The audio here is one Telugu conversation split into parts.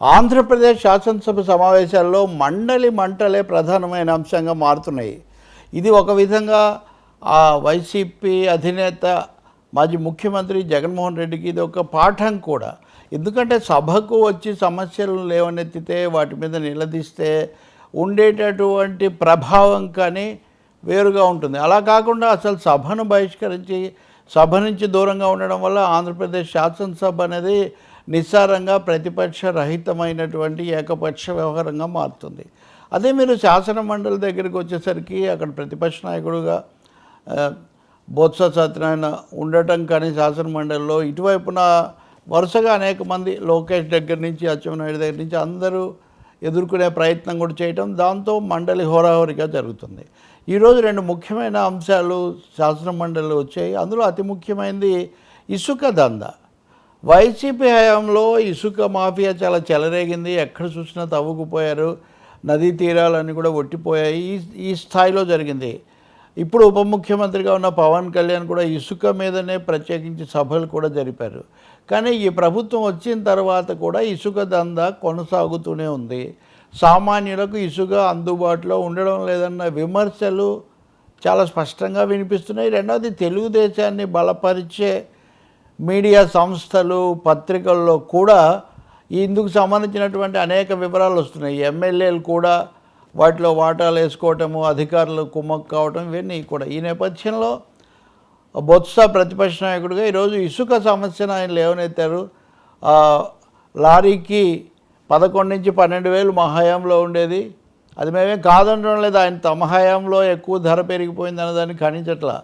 ఆంధ్రప్రదేశ్ శాసనసభ సమావేశాల్లో మంటలే ప్రధానమైన అంశంగా మారుతున్నాయి. ఇది ఒక విధంగా వైసీపీ అధినేత మాజీ ముఖ్యమంత్రి జగన్మోహన్ రెడ్డికి ఇది ఒక పాఠం కూడా. ఎందుకంటే సభకు వచ్చి సమస్యలు లేవనెత్తితే వాటి మీద నిలదీస్తే ఉండేటటువంటి ప్రభావం కానీ వేరుగా ఉంటుంది. అలా కాకుండా అసలు సభను బహిష్కరించి సభ నుంచి దూరంగా ఉండడం వల్ల ఆంధ్రప్రదేశ్ శాసనసభ అనేది నిస్సారంగా ప్రతిపక్ష రహితమైనటువంటి ఏకపక్ష వ్యవహారంగా మారుతుంది. అదే మీరు శాసన మండలి దగ్గరికి వచ్చేసరికి అక్కడ ప్రతిపక్ష నాయకుడుగా బొత్స సత్యనారాయణ ఉండటం కానీ శాసన మండలిలో ఇటువైపున వరుసగా అనేక మంది లోకేష్ దగ్గర నుంచి అచ్చెన్నాయుడు దగ్గర నుంచి అందరూ ఎదుర్కొనే ప్రయత్నం కూడా చేయటం, దాంతో మండలి హోరాహోరీగా జరుగుతుంది. ఈరోజు రెండు ముఖ్యమైన అంశాలు శాసన మండలిలో వచ్చాయి. అందులో అతి ముఖ్యమైనది ఇసుక దందా. వైసీపీ హయాంలో ఇసుక మాఫియా చాలా చెలరేగింది. ఎక్కడ చూసినా తవ్వుకుపోయారు, నదీ తీరాలన్నీ కూడా ఒట్టిపోయాయి. ఈ స్థాయిలో జరిగింది. ఇప్పుడు ఉప ముఖ్యమంత్రిగా ఉన్న పవన్ కళ్యాణ్ కూడా ఇసుక మీదనే ప్రత్యేకించి సభలు కూడా జరిపారు. కానీ ఈ ప్రభుత్వం వచ్చిన తర్వాత కూడా ఇసుక దందా కొనసాగుతూనే ఉంది. సామాన్యులకు ఇసుక అందుబాటులో ఉండడం లేదన్న విమర్శలు చాలా స్పష్టంగా వినిపిస్తున్నాయి. రెండవది, తెలుగుదేశాన్ని బలపరిచే మీడియా సంస్థలు పత్రికల్లో కూడా ఇందుకు సంబంధించినటువంటి అనేక వివరాలు వస్తున్నాయి. ఎమ్మెల్యేలు కూడా వాటిలో వాటాలు వేసుకోవటము, అధికారులు కుమ్మక్కు కావటం, ఇవన్నీ కూడా. ఈ నేపథ్యంలో బొత్స ప్రతిపక్ష నాయకుడిగా ఈరోజు ఇసుక సమస్యను ఆయన లేవనెత్తారు. లారీకి 11 నుంచి 12,000 మా హయాంలో ఉండేది. అది మేమేం కాదనడం లేదు, ఆయన తమ హయాంలో ఎక్కువ ధర పెరిగిపోయింది అన్నదాన్ని ఖండించట్లా.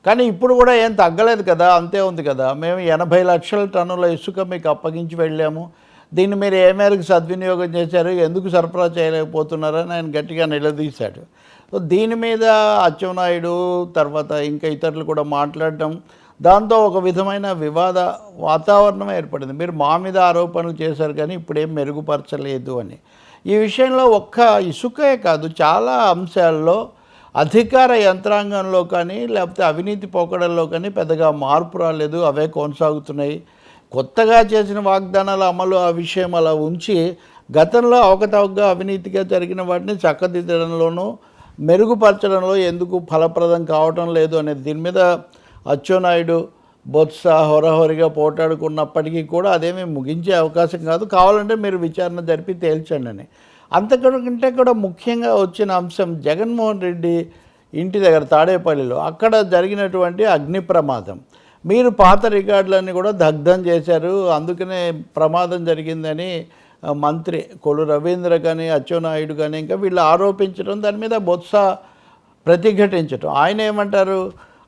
కానీ ఇప్పుడు కూడా ఏం తగ్గలేదు కదా, అంతే ఉంది కదా. మేము 80 లక్షల టన్నుల ఇసుక మీకు అప్పగించి వెళ్ళాము, దీన్ని మీరు ఏ మేరకు సద్వినియోగం చేశారు, ఎందుకు సరఫరా చేయలేకపోతున్నారని ఆయన గట్టిగా నిలదీశాడు. సో దీని మీద అచ్చెన్నాయుడు తర్వాత ఇంకా ఇతరులు కూడా మాట్లాడటం, దాంతో ఒక విధమైన వివాద వాతావరణం ఏర్పడింది. మీరు మా మీద ఆరోపణలు చేశారు కానీ ఇప్పుడేం మెరుగుపరచలేదు అని. ఈ విషయంలో ఒక్క ఇసుకే కాదు, చాలా అంశాల్లో అధికార యంత్రాంగంలో కానీ లేకపోతే అవినీతి పోకడల్లో కానీ పెద్దగా మార్పు రాలేదు, అవే కొనసాగుతున్నాయి. కొత్తగా చేసిన వాగ్దానాల అమలు ఆ విషయం అలా ఉంచి గతంలో అవకతవకగా అవినీతిగా జరిగిన వాటిని చక్కదిద్దడంలోనూ మెరుగుపరచడంలో ఎందుకు ఫలప్రదం కావటం లేదు అనేది దీని మీద అచ్చెన్నాయుడు బొత్స హోరాహోరీగా పోటాడుకున్నప్పటికీ కూడా అదేమీ ముగించే అవకాశం కాదు, కావాలంటే మీరు విచారణ జరిపి తేల్చండి అని. అంతకంటే కూడా ముఖ్యంగా వచ్చిన అంశం జగన్మోహన్ రెడ్డి ఇంటి దగ్గర తాడేపల్లిలో అక్కడ జరిగినటువంటి అగ్ని ప్రమాదం. మీరు పాత రికార్డులన్నీ కూడా దగ్ధం చేశారు, అందుకనే ప్రమాదం జరిగిందని మంత్రి కొల్లు రవీంద్ర కానీ అచ్చెన్నాయుడు కానీ ఇంకా వీళ్ళు ఆరోపించడం, దాని మీద బొత్స ప్రతిఘటించడం. ఆయన ఏమంటారు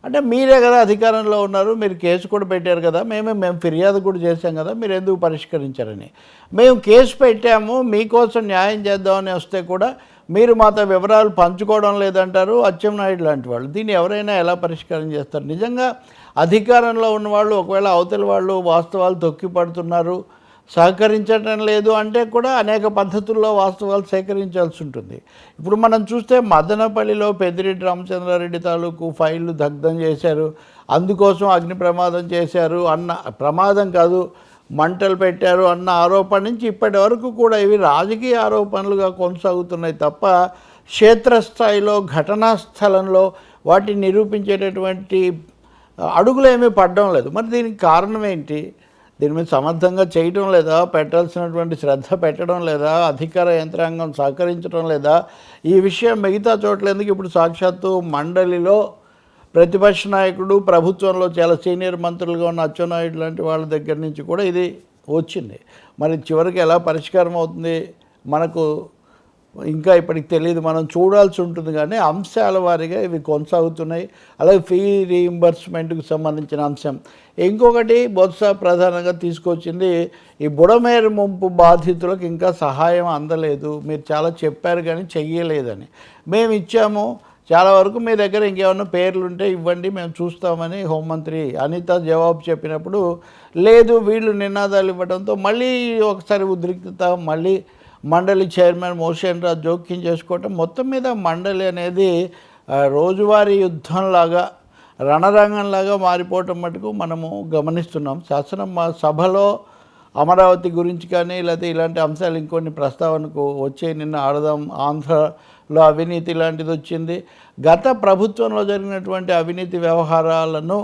అంటే, మీరే కదా అధికారంలో ఉన్నారు, మీరు కేసు కూడా పెట్టారు కదా, మేము ఫిర్యాదు కూడా చేశాం కదా, మీరు ఎందుకు పరిష్కరించారని. మేము కేసు పెట్టాము, మీకోసం న్యాయం చేద్దామని వస్తే కూడా మీరు మాతో వివరాలు పంచుకోవడం లేదంటారు అచ్చెన్నాయుడు లాంటి వాళ్ళు. దీన్ని ఎవరైనా ఎలా పరిష్కారం చేస్తారు? నిజంగా అధికారంలో ఉన్నవాళ్ళు ఒకవేళ అవతలి వాళ్ళు వాస్తవాలు తొక్కిపడుతున్నారు, సహకరించడం లేదు అంటే కూడా అనేక పద్ధతుల్లో వాస్తవాలు సేకరించాల్సి ఉంటుంది. ఇప్పుడు మనం చూస్తే మదనపల్లిలో పెద్దిరెడ్డి రామచంద్రారెడ్డి తాలూకు ఫైళ్ళు దగ్ధం చేశారు, అందుకోసం అగ్ని ప్రమాదం చేశారు అన్న, ప్రమాదం కాదు మంటలు పెట్టారు అన్న ఆరోపణ నుంచి ఇప్పటి వరకు కూడా ఇవి రాజకీయ ఆరోపణలుగా కొనసాగుతున్నాయి తప్ప క్షేత్రస్థాయిలో ఘటనా స్థలంలో వాటిని నిరూపించేటటువంటి అడుగులు ఏమీ పడడం లేదు. మరి దీనికి కారణం ఏంటి? దీని మీద సమర్థంగా చేయటం లేదా, పెట్టాల్సినటువంటి శ్రద్ధ పెట్టడం లేదా, అధికార యంత్రాంగం సహకరించడం లేదా? ఈ విషయం మిగతా చోట్ల ఎందుకు ఇప్పుడు సాక్షాత్తు మండలిలో ప్రతిపక్ష నాయకుడు, ప్రభుత్వంలో చాలా సీనియర్ మంత్రులుగా ఉన్న అచ్చెన్నాయుడు లాంటి వాళ్ళ దగ్గర నుంచి కూడా ఇది వచ్చింది. మరి చివరికి ఎలా పరిష్కారం అవుతుంది మనకు ఇంకా ఇప్పటికి తెలియదు, మనం చూడాల్సి ఉంటుంది. కానీ అంశాల వారీగా ఇవి కొనసాగుతున్నాయి. అలాగే ఫీ రీయింబర్స్మెంట్కి సంబంధించిన అంశం ఇంకొకటి బొత్స ప్రధానంగా తీసుకొచ్చింది, ఈ బుడమేరు ముంపు బాధితులకు ఇంకా సహాయం అందలేదు, మీరు చాలా చెప్పారు కానీ చెయ్యలేదని. మేము ఇచ్చాము, చాలా వరకు మీ దగ్గర ఇంకేమన్నా పేర్లుంటే ఇవ్వండి, మేము చూస్తామని హోంమంత్రి అనిత జవాబు చెప్పినప్పుడు లేదు, వీళ్ళు నినాదాలు ఇవ్వడంతో మళ్ళీ ఒకసారి ఉద్రిక్తత, మళ్ళీ మండలి చైర్మన్ మోషన్ రాజు జోక్యం చేసుకోవటం, మొత్తం మీద మండలి అనేది రోజువారీ యుద్ధంలాగా రణరంగంలాగా మారిపోవటం మటుకు మనము గమనిస్తున్నాం. సభలో అమరావతి గురించి కానీ లేకపోతే ఇలాంటి అంశాలు ఇంకొన్ని ప్రస్తావనకు వచ్చే నిన్న ఆడదాం ఆంధ్రలో అవినీతి లాంటిది వచ్చింది. గత ప్రభుత్వంలో జరిగినటువంటి అవినీతి వ్యవహారాలను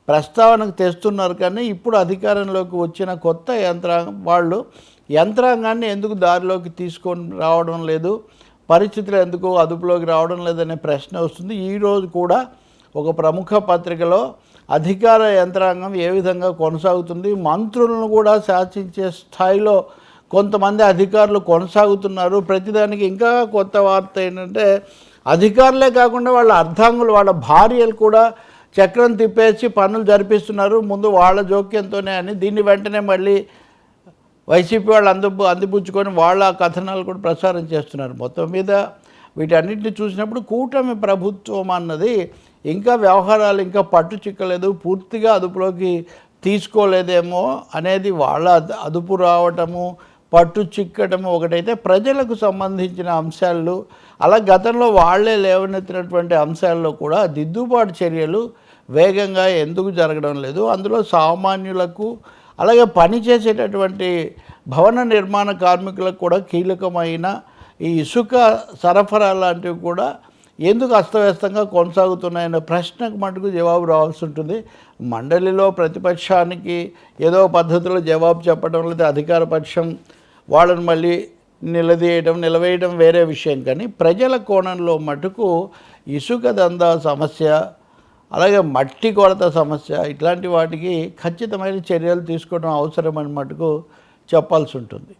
ప్రస్తావనకు తెస్తున్నారు, కానీ ఇప్పుడు అధికారంలోకి వచ్చిన కొత్త యంత్రాంగాన్ని ఎందుకు దారిలోకి తీసుకొని రావడం లేదు, పరిస్థితులు ఎందుకు అదుపులోకి రావడం లేదనే ప్రశ్న వస్తుంది. ఈరోజు కూడా ఒక ప్రముఖ పత్రికలో అధికార యంత్రాంగం ఏ విధంగా కొనసాగుతుంది, మంత్రులను కూడా శాసించే స్థాయిలో కొంతమంది అధికారులు కొనసాగుతున్నారు. ప్రతిదానికి ఇంకా కొత్త వార్త ఏంటంటే అధికారులే కాకుండా వాళ్ళ అర్ధాంగులు, వాళ్ళ భార్యలు కూడా చక్రం తిప్పేసి పనులు జరిపిస్తున్నారు ముందు వాళ్ళ జోక్యంతోనే అని. దీన్ని వెంటనే మళ్ళీ వైసీపీ వాళ్ళు అందిపుచ్చుకొని వాళ్ళ కథనాలు కూడా ప్రసారం చేస్తున్నారు. మొత్తం మీద వీటన్నిటిని చూసినప్పుడు కూటమి ప్రభుత్వం అన్నది ఇంకా వ్యవహారాలు ఇంకా పట్టు చిక్కలేదు, పూర్తిగా అదుపులోకి తీసుకోలేదేమో అనేది వాళ్ళ అదుపు రావటము పట్టు చిక్కటము ఒకటైతే, ప్రజలకు సంబంధించిన అంశాలు అలా గతంలో వాళ్ళే లేవనెత్తినటువంటి అంశాల్లో కూడా దిద్దుబాటు చర్యలు వేగంగా ఎందుకు జరగడం లేదు, అందులో సామాన్యులకు అలాగే పనిచేసేటటువంటి భవన నిర్మాణ కార్మికులకు కూడా కీలకమైన ఈ ఇసుక సరఫరా లాంటివి కూడా ఎందుకు అస్తవ్యస్తంగా కొనసాగుతున్నాయన్న ప్రశ్నకు మటుకు జవాబు రావాల్సి ఉంటుంది. మండలిలో ప్రతిపక్షానికి ఏదో పద్ధతిలో జవాబు చెప్పడం, లేదా అధికార పక్షం వాళ్ళని మళ్ళీ నిలవేయడం వేరే విషయం, కానీ ప్రజల కోణంలో మటుకు ఇసుక దందా సమస్య అలాగే మట్టి కొరత సమస్య ఇట్లాంటి వాటికి ఖచ్చితమైన చర్యలు తీసుకోవడం అవసరమని మటుకు చెప్పాల్సి ఉంటుంది.